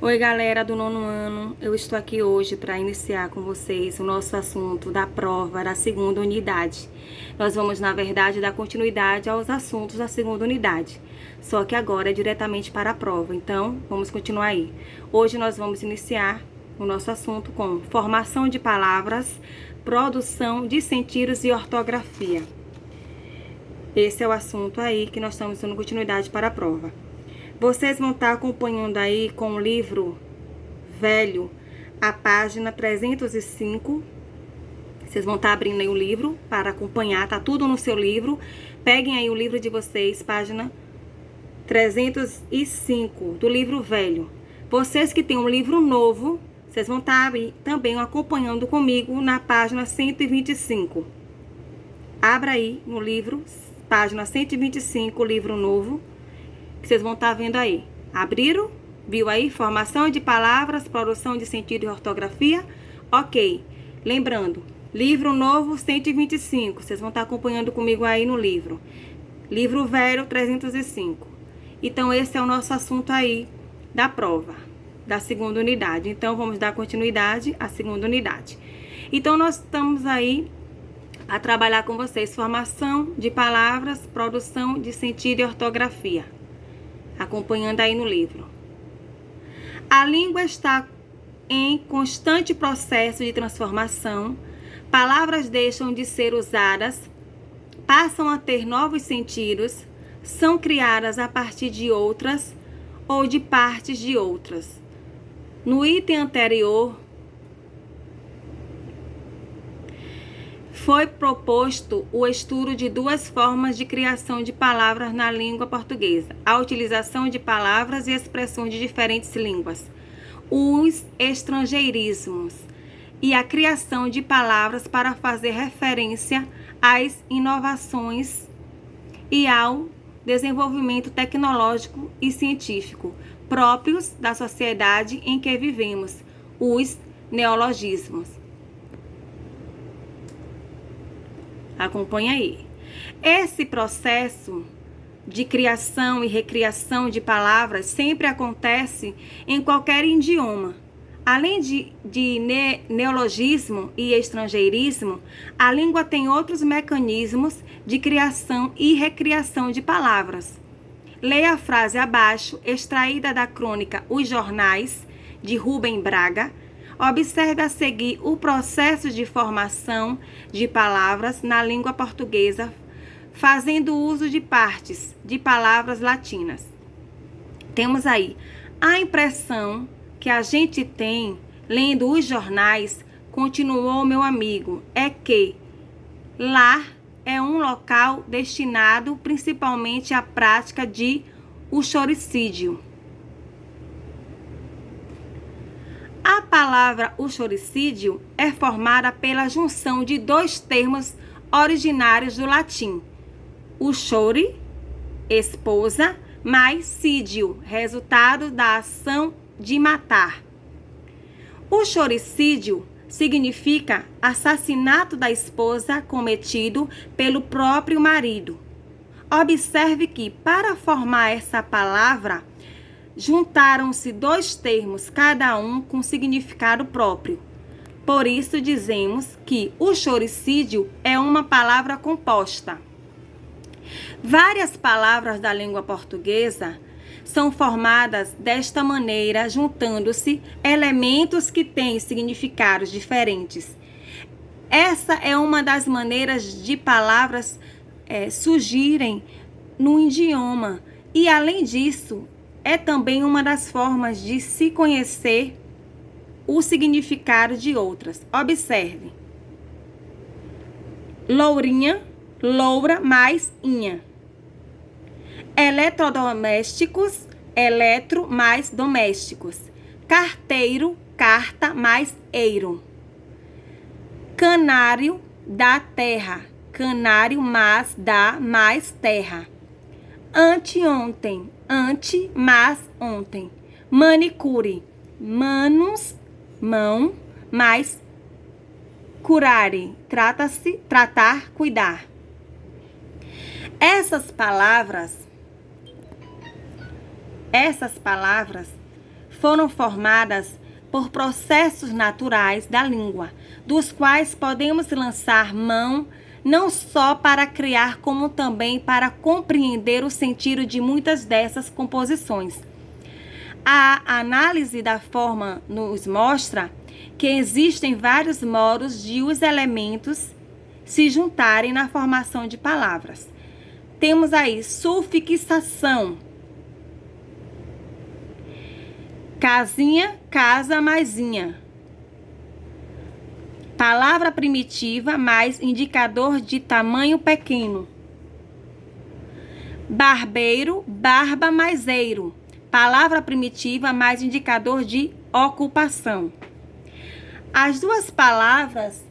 Oi, galera do nono ano, eu estou aqui hoje para iniciar com vocês o nosso assunto da prova da segunda unidade. Nós vamos, na verdade, dar continuidade aos assuntos da segunda unidade, só que agora é diretamente para a prova, então vamos continuar aí. Hoje nós vamos iniciar o nosso assunto com formação de palavras, produção de sentidos e ortografia. Esse é o assunto aí que nós estamos dando continuidade para a prova. Vocês vão estar acompanhando aí com o livro velho, a página 305. Vocês vão estar abrindo aí o livro para acompanhar, tá tudo no seu livro. Peguem aí o livro de vocês, página 305 do livro velho. Vocês que têm um livro novo, vocês vão estar aí também acompanhando comigo na página 125. Abra aí no livro, página 125, livro novo, que vocês vão estar vendo aí. Abriram? Viu aí? Formação de palavras, produção de sentido e ortografia? Ok. Lembrando, livro novo 125. Vocês vão estar acompanhando comigo aí no livro. Livro velho 305. Então, esse é o nosso assunto aí da prova, da segunda unidade. Então, vamos dar continuidade à segunda unidade. Então, nós estamos aí a trabalhar com vocês formação de palavras, produção de sentido e ortografia. Acompanhando aí no livro. A língua está em constante processo de transformação. Palavras deixam de ser usadas, passam a ter novos sentidos, são criadas a partir de outras ou de partes de outras. No item anterior, foi proposto o estudo de duas formas de criação de palavras na língua portuguesa: a utilização de palavras e expressões de diferentes línguas, os estrangeirismos e a criação de palavras para fazer referência às inovações e ao desenvolvimento tecnológico e científico próprios da sociedade em que vivemos, os neologismos. Acompanha aí. Esse processo de criação e recriação de palavras sempre acontece em qualquer idioma. Além de neologismo e estrangeirismo, a língua tem outros mecanismos de criação e recriação de palavras. Leia a frase abaixo, extraída da crônica Os Jornais, de Rubem Braga. Observe a seguir o processo de formação de palavras na língua portuguesa, fazendo uso de partes de palavras latinas. Temos aí a impressão que a gente tem lendo os jornais, continuou meu amigo, é que lar é um local destinado principalmente à prática de o choricídio. A palavra o choricídio é formada pela junção de dois termos originários do latim: o chore, esposa, mais sídio, resultado da ação de matar. O choricídio significa assassinato da esposa cometido pelo próprio marido. Observe que, para formar essa palavra, juntaram-se dois termos, cada um com significado próprio. Por isso dizemos que o choricídio é uma palavra composta. Várias palavras da língua portuguesa são formadas desta maneira, juntando-se elementos que têm significados diferentes. Essa é uma das maneiras de palavras surgirem no idioma. E, além disso, é também uma das formas de se conhecer o significado de outras. Observe. Lourinha, loura mais inha. Eletrodomésticos, eletro mais domésticos. Carteiro, carta mais eiro. Canário da terra, canário mais dá mais terra. Anteontem, ante, mas ontem. Manicure, manos, mão, mais curare, trata-se, tratar, cuidar. Essas palavras foram formadas por processos naturais da língua, dos quais podemos lançar mão não só para criar, como também para compreender o sentido de muitas dessas composições. A análise da forma nos mostra que existem vários modos de os elementos se juntarem na formação de palavras. Temos aí sufixação. Casinha, casa, maisinha. Palavra primitiva mais indicador de tamanho pequeno. Barbeiro, barba, maiseiro. Palavra primitiva mais indicador de ocupação. As duas palavras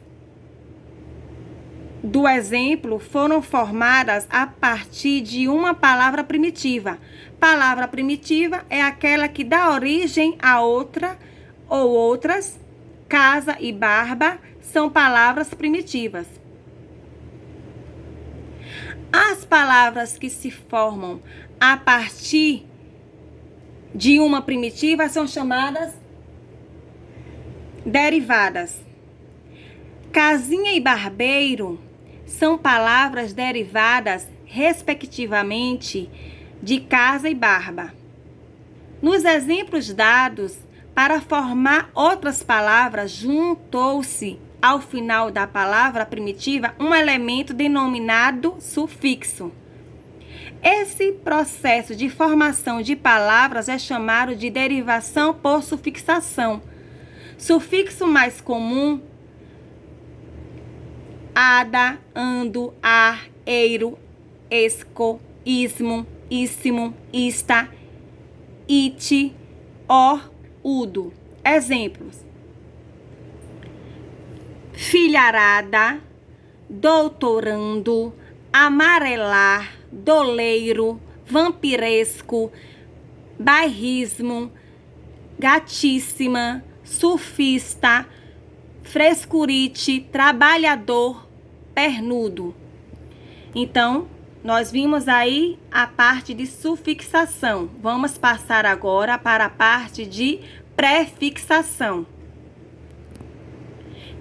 do exemplo foram formadas a partir de uma palavra primitiva. Palavra primitiva é aquela que dá origem a outra ou outras. Casa e barba são palavras primitivas. As palavras que se formam a partir de uma primitiva são chamadas derivadas. Casinha e barbeiro são palavras derivadas, respectivamente, de casa e barba. Nos exemplos dados, para formar outras palavras, juntou-se ao final da palavra primitiva um elemento denominado sufixo. Esse processo de formação de palavras é chamado de derivação por sufixação. Sufixo mais comum: ada, ando, ar, eiro, esco, ismo, íssimo, ista, ite, or, udo. Exemplos: filharada, doutorando, amarelar, doleiro, vampiresco, bairrismo, gatíssima, surfista, frescurite, trabalhador, pernudo. Então, nós vimos aí a parte de sufixação. Vamos passar agora para a parte de prefixação.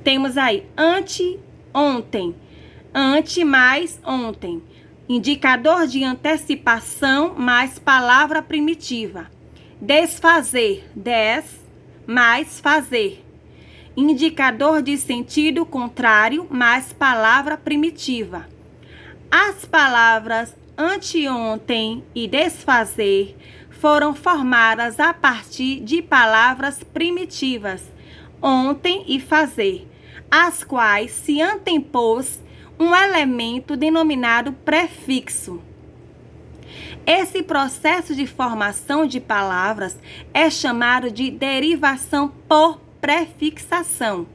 Temos aí ante, ontem, ante mais ontem. Indicador de antecipação mais palavra primitiva. Desfazer, des mais fazer. Indicador de sentido contrário mais palavra primitiva. As palavras anteontem e desfazer foram formadas a partir de palavras primitivas, ontem e fazer, às quais se antepôs um elemento denominado prefixo. Esse processo de formação de palavras é chamado de derivação por prefixação.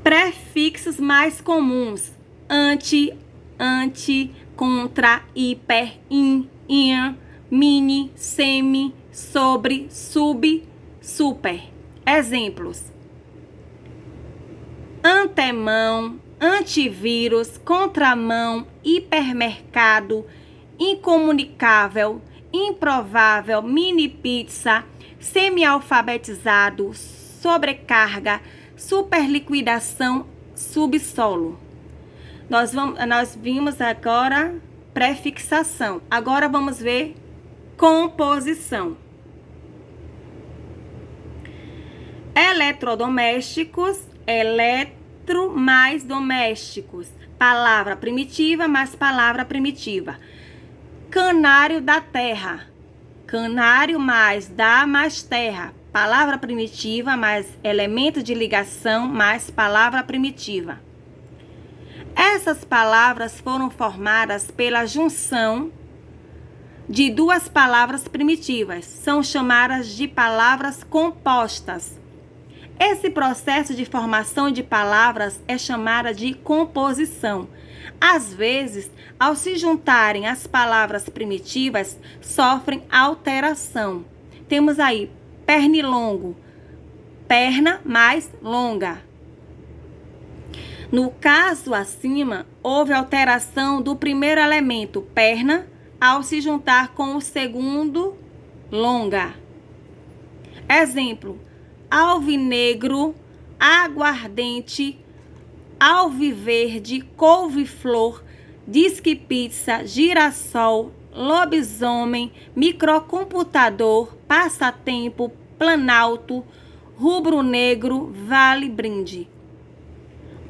Prefixos mais comuns: ante, contra, hiper, in, mini, semi, sobre, sub, super. Exemplos: antemão, antivírus, contramão, hipermercado, incomunicável, improvável, mini pizza, semi-alfabetizado, sobrecarga, superliquidação, subsolo. Nós vimos agora prefixação. Agora vamos ver composição. Eletrodomésticos, eletro mais domésticos. Palavra primitiva mais palavra primitiva. Canário da terra. Canário mais da mais terra. Palavra primitiva mais elemento de ligação mais palavra primitiva. Essas palavras foram formadas pela junção de duas palavras primitivas. São chamadas de palavras compostas. Esse processo de formação de palavras é chamada de composição. Às vezes, ao se juntarem as palavras primitivas, sofrem alteração. Temos aí pernilongo, perna mais longa. No caso acima, houve alteração do primeiro elemento, perna, ao se juntar com o segundo longa. Exemplo: alvinegro, aguardente, alviverde, couve-flor, disque pizza, girassol, lobisomem, microcomputador, passatempo, planalto, rubro-negro, vale-brinde.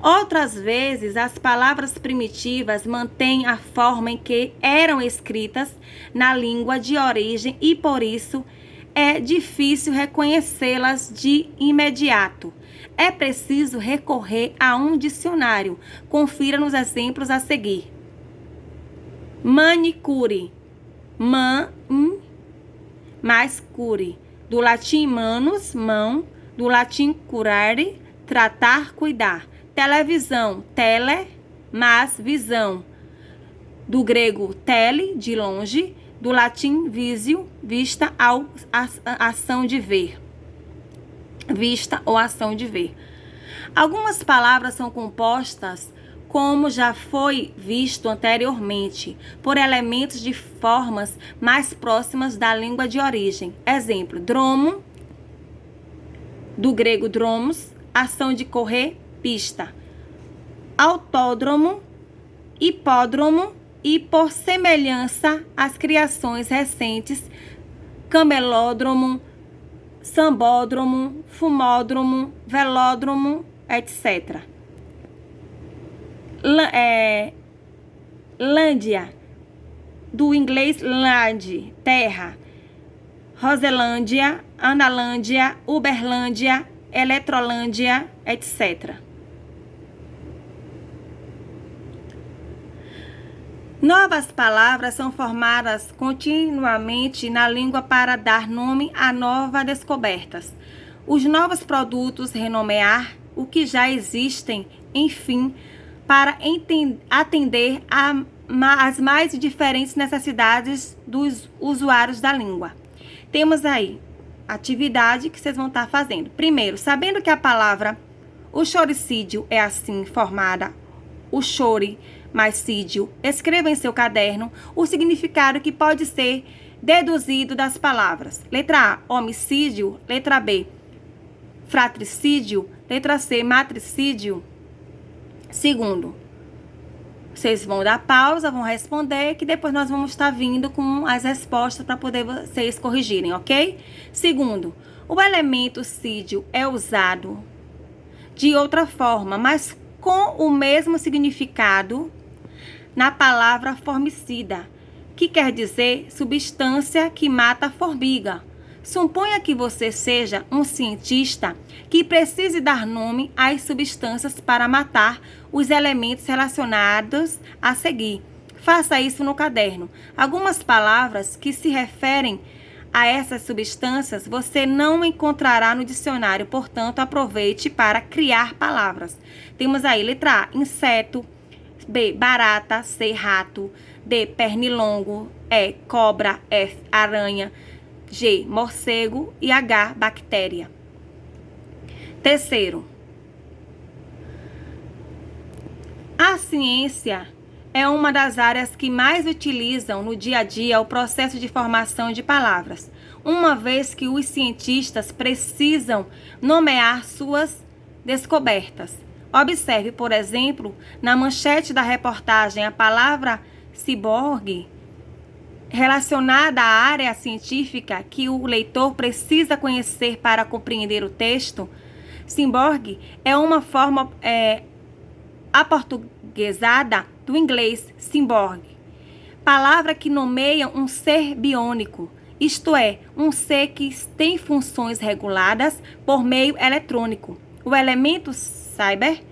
Outras vezes, as palavras primitivas mantêm a forma em que eram escritas na língua de origem e, por isso, é difícil reconhecê-las de imediato. É preciso recorrer a um dicionário. Confira nos exemplos a seguir. Manicure. Man, mais cure. Do latim manus, mão. Do latim curare, tratar, cuidar. Televisão, tele, mais visão. Do grego tele, de longe. Do latim visio, vista, ação de ver. Vista ou ação de ver. Algumas palavras são compostas, como já foi visto anteriormente, por elementos de formas mais próximas da língua de origem. Exemplo: dromo, do grego dromos, ação de correr, pista. Autódromo, hipódromo e, por semelhança às criações recentes, camelódromo, sambódromo, fumódromo, velódromo, etc. Lândia, do inglês land, terra. Roselândia, Analândia, Uberlândia, Eletrolândia, etc. Novas palavras são formadas continuamente na língua para dar nome a novas descobertas. Os novos produtos renomear o que já existem, enfim, para atender às mais diferentes necessidades dos usuários da língua. Temos aí atividade que vocês vão estar fazendo. Primeiro, sabendo que a palavra o choricídio é assim formada, o chore mais sídio, escreva em seu caderno o significado que pode ser deduzido das palavras. Letra A, homicídio. Letra B, fratricídio. Letra C, matricídio. Segundo, vocês vão dar pausa, vão responder, que depois nós vamos estar vindo com as respostas para poder vocês corrigirem, ok? Segundo, o elemento sídio é usado de outra forma, mas com o mesmo significado na palavra formicida, que quer dizer substância que mata a formiga. Suponha que você seja um cientista que precise dar nome às substâncias para matar os elementos relacionados a seguir. Faça isso no caderno. Algumas palavras que se referem a essas substâncias você não encontrará no dicionário, portanto, aproveite para criar palavras. Temos aí letra A, inseto, B, barata, C, rato, D, pernilongo, E, cobra, F, aranha, G, morcego e H, bactéria. Terceiro, a ciência é uma das áreas que mais utilizam no dia a dia o processo de formação de palavras, uma vez que os cientistas precisam nomear suas descobertas. Observe, por exemplo, na manchete da reportagem a palavra ciborgue, relacionada à área científica que o leitor precisa conhecer para compreender o texto. Ciborgue é uma forma aportuguesada do inglês cyborg, palavra que nomeia um ser biônico, isto é, um ser que tem funções reguladas por meio eletrônico. O elemento cyber,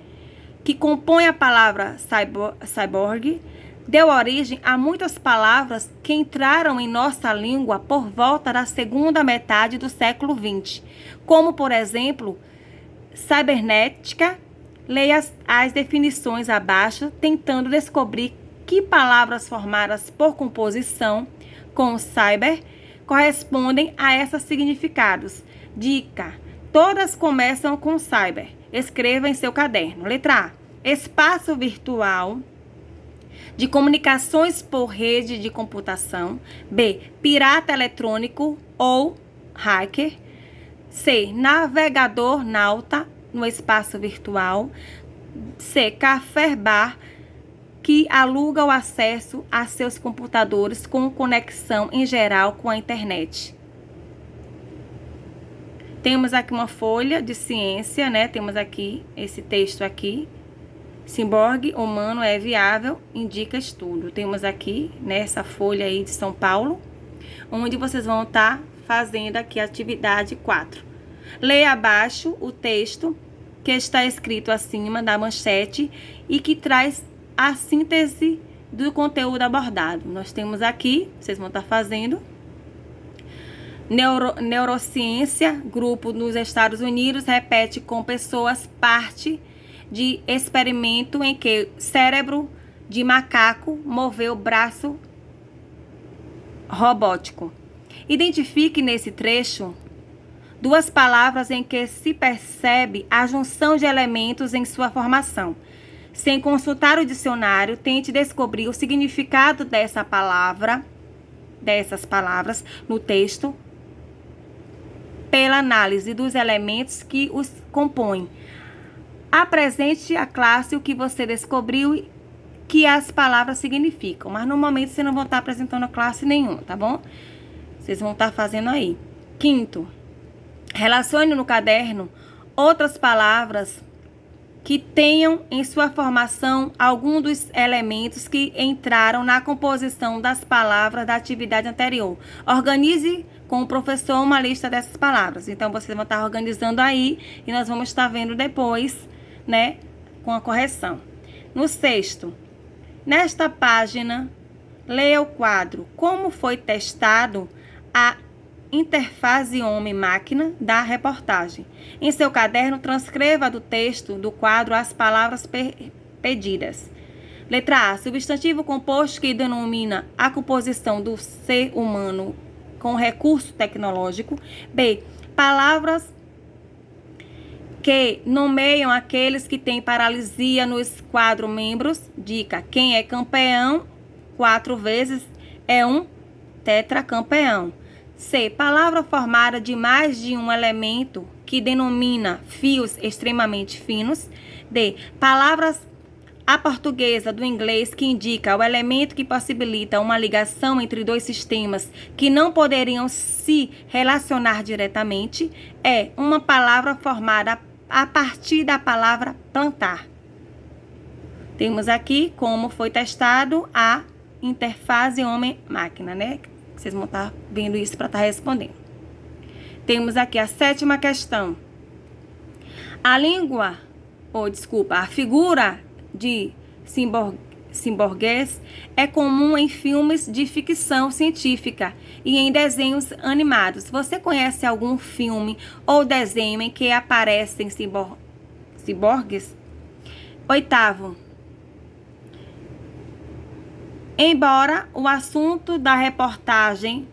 que compõe a palavra cyborg, deu origem a muitas palavras que entraram em nossa língua por volta da segunda metade do século XX, como, por exemplo, cibernética. Leia as definições abaixo, tentando descobrir que palavras formadas por composição com cyber correspondem a esses significados. Dica: todas começam com cyber. Escreva em seu caderno. Letra A, espaço virtual. de comunicações por rede de computação. B, pirata eletrônico ou hacker. C, navegador nauta no espaço virtual. C, café-bar que aluga o acesso a seus computadores com conexão em geral com a internet. Temos aqui uma folha de ciência, né? Temos aqui esse texto aqui. Ciborgue humano é viável, indica estudo. Temos aqui, nessa folha aí de São Paulo, onde vocês vão estar fazendo aqui a atividade 4. Leia abaixo o texto que está escrito acima da manchete e que traz a síntese do conteúdo abordado. Nós temos aqui, vocês vão estar fazendo, neurociência, grupo nos Estados Unidos, repete com pessoas parte de experimento em que cérebro de macaco moveu braço robótico. Identifique nesse trecho duas palavras em que se percebe a junção de elementos em sua formação. Sem consultar o dicionário, tente descobrir o significado dessas palavras no texto pela análise dos elementos que os compõem. Apresente à classe o que você descobriu que as palavras significam, mas no momento você não vão estar apresentando a classe nenhuma, tá bom? Vocês vão estar fazendo aí. Quinto, relacione no caderno outras palavras que tenham em sua formação algum dos elementos que entraram na composição das palavras da atividade anterior. Organize com o professor uma lista dessas palavras. Então, vocês vão estar organizando aí e nós vamos estar vendo depois, né, com a correção. No sexto, nesta página, leia o quadro Como foi testado a interface homem-máquina da reportagem. Em seu caderno, transcreva do texto do quadro as palavras pedidas. Letra A. Substantivo composto que denomina a composição do ser humano com recurso tecnológico. B. Palavras que nomeiam aqueles que têm paralisia nos quatro membros. Dica: quem é campeão 4 vezes é um tetracampeão. C. Palavra formada de mais de um elemento que denomina fios extremamente finos. D. Palavras a portuguesa do inglês que indica o elemento que possibilita uma ligação entre dois sistemas que não poderiam se relacionar diretamente. É uma palavra formada a partir da palavra plantar. Temos aqui como foi testado a interface homem-máquina, né? Vocês vão estar vendo isso para estar respondendo. Temos aqui a sétima questão. A figura de ciborgues é comum em filmes de ficção científica e em desenhos animados. Você conhece algum filme ou desenho em que aparecem ciborgues? Oitavo. Embora o assunto da reportagem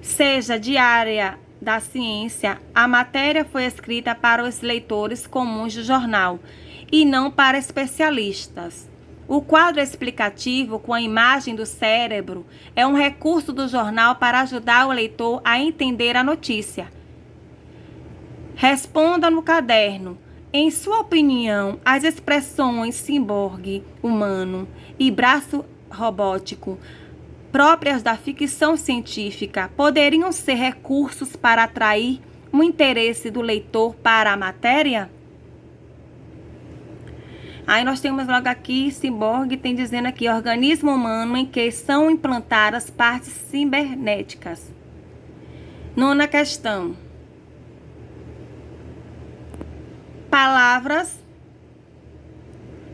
seja de área da ciência, a matéria foi escrita para os leitores comuns do jornal e não para especialistas. O quadro explicativo com a imagem do cérebro é um recurso do jornal para ajudar o leitor a entender a notícia. Responda no caderno. Em sua opinião, as expressões ciborgue humano e braço robótico próprias da ficção científica poderiam ser recursos para atrair o interesse do leitor para a matéria? Aí nós temos logo aqui, ciborgue tem dizendo aqui, organismo humano em que são implantadas partes cibernéticas. Nona questão. Palavras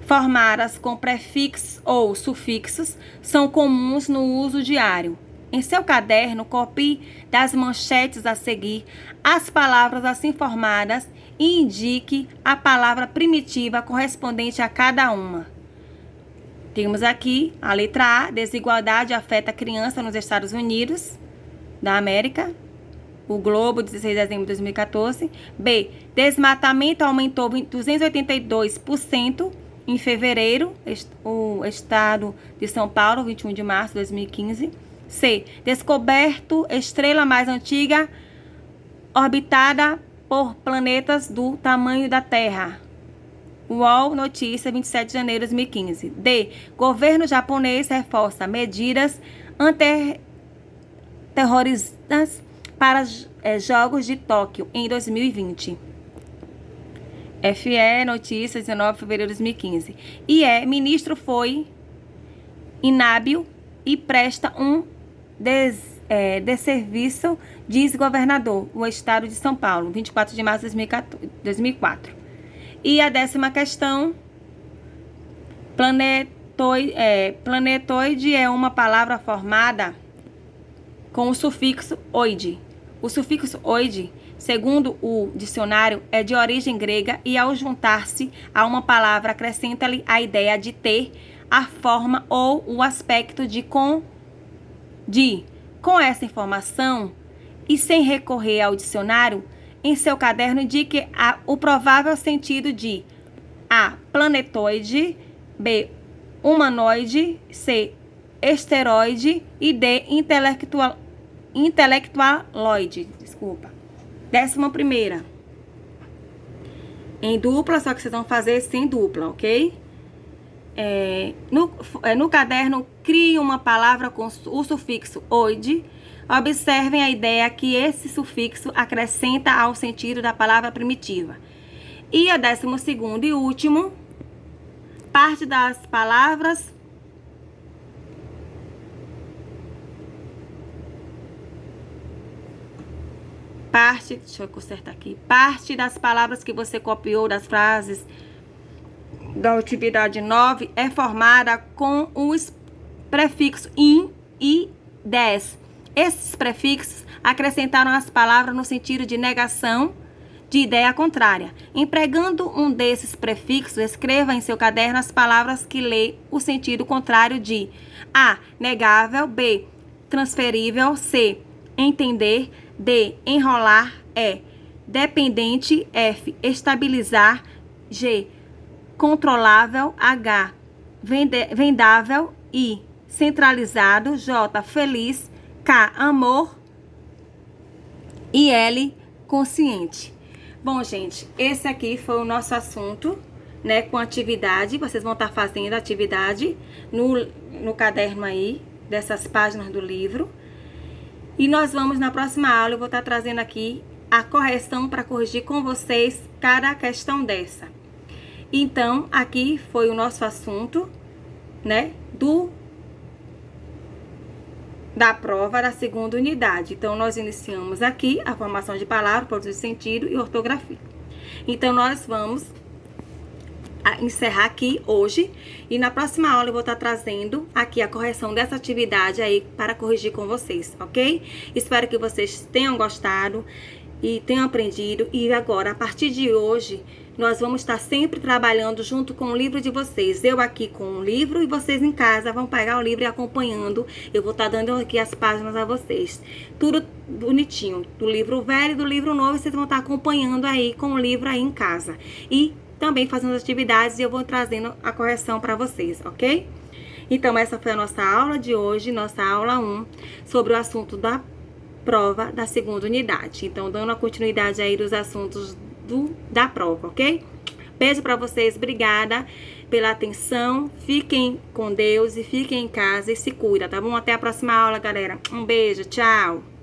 formadas com prefixos ou sufixos são comuns no uso diário. Em seu caderno, copie das manchetes a seguir as palavras assim formadas e indique a palavra primitiva correspondente a cada uma. Temos aqui a letra A, desigualdade afeta a criança nos Estados Unidos da América. O Globo, 16 de dezembro de 2014. B, desmatamento aumentou 282% em fevereiro, o estado de São Paulo, 21 de março de 2015. C. Descoberto estrela mais antiga orbitada por planetas do tamanho da Terra. UOL Notícia, 27 de janeiro de 2015. D. Governo japonês reforça medidas antiterroristas para Jogos de Tóquio em 2020. FE Notícia, 19 de fevereiro de 2015. IE. Ministro foi inábil e presta um desserviço, diz governador, o estado de São Paulo, 24 de março de 2004. E a 10ª questão, planetoide é uma palavra formada com o sufixo oide. O sufixo oide, segundo o dicionário, é de origem grega e ao juntar-se a uma palavra acrescenta-lhe a ideia de ter a forma ou o aspecto com essa informação e sem recorrer ao dicionário, em seu caderno indique o provável sentido de A. Planetoide, B. Humanoide, C. Esteroide e D. Intelectualoide. Desculpa. 11ª. Em dupla, só que vocês vão fazer sem dupla, ok? No caderno, crie uma palavra com o sufixo oide. Observem a ideia que esse sufixo acrescenta ao sentido da palavra primitiva. E a 12º e último, parte das palavras deixa eu consertar aqui. Parte das palavras que você copiou das frases da atividade 9 é formada com os prefixos in e des. Esses prefixos acrescentaram as palavras no sentido de negação de ideia contrária. Empregando um desses prefixos, escreva em seu caderno as palavras que lê o sentido contrário de A. Negável, B. Transferível, C. Entender, D. Enrolar, E. Dependente, F. Estabilizar, G. Controlável, H. Vendável, I. Centralizado, J. Feliz, K. Amor e L. Consciente. Bom, gente, esse aqui foi o nosso assunto, né, com atividade. Vocês vão estar fazendo atividade no caderno aí, dessas páginas do livro. E nós vamos, na próxima aula, eu vou estar trazendo aqui a correção para corrigir com vocês cada questão dessa. Então, aqui foi o nosso assunto, né, da prova da 2ª unidade. Então, nós iniciamos aqui a formação de palavra, produção de sentido e ortografia. Então, nós vamos encerrar aqui hoje e na próxima aula eu vou estar trazendo aqui a correção dessa atividade aí para corrigir com vocês, ok? Espero que vocês tenham gostado e tenham aprendido. E agora, a partir de hoje, nós vamos estar sempre trabalhando junto com o livro de vocês. Eu aqui com o livro e vocês em casa vão pegar o livro e acompanhando. Eu vou estar dando aqui as páginas a vocês. Tudo bonitinho. Do livro velho e do livro novo, vocês vão estar acompanhando aí com o livro aí em casa. E também fazendo as atividades e eu vou trazendo a correção para vocês, ok? Então, essa foi a nossa aula de hoje, nossa aula 1, sobre o assunto da prova da 2ª unidade. Então, dando a continuidade aí dos assuntos da prova, ok? Beijo pra vocês, obrigada pela atenção, fiquem com Deus e fiquem em casa e se cuida, tá bom? Até a próxima aula, galera. Um beijo, tchau!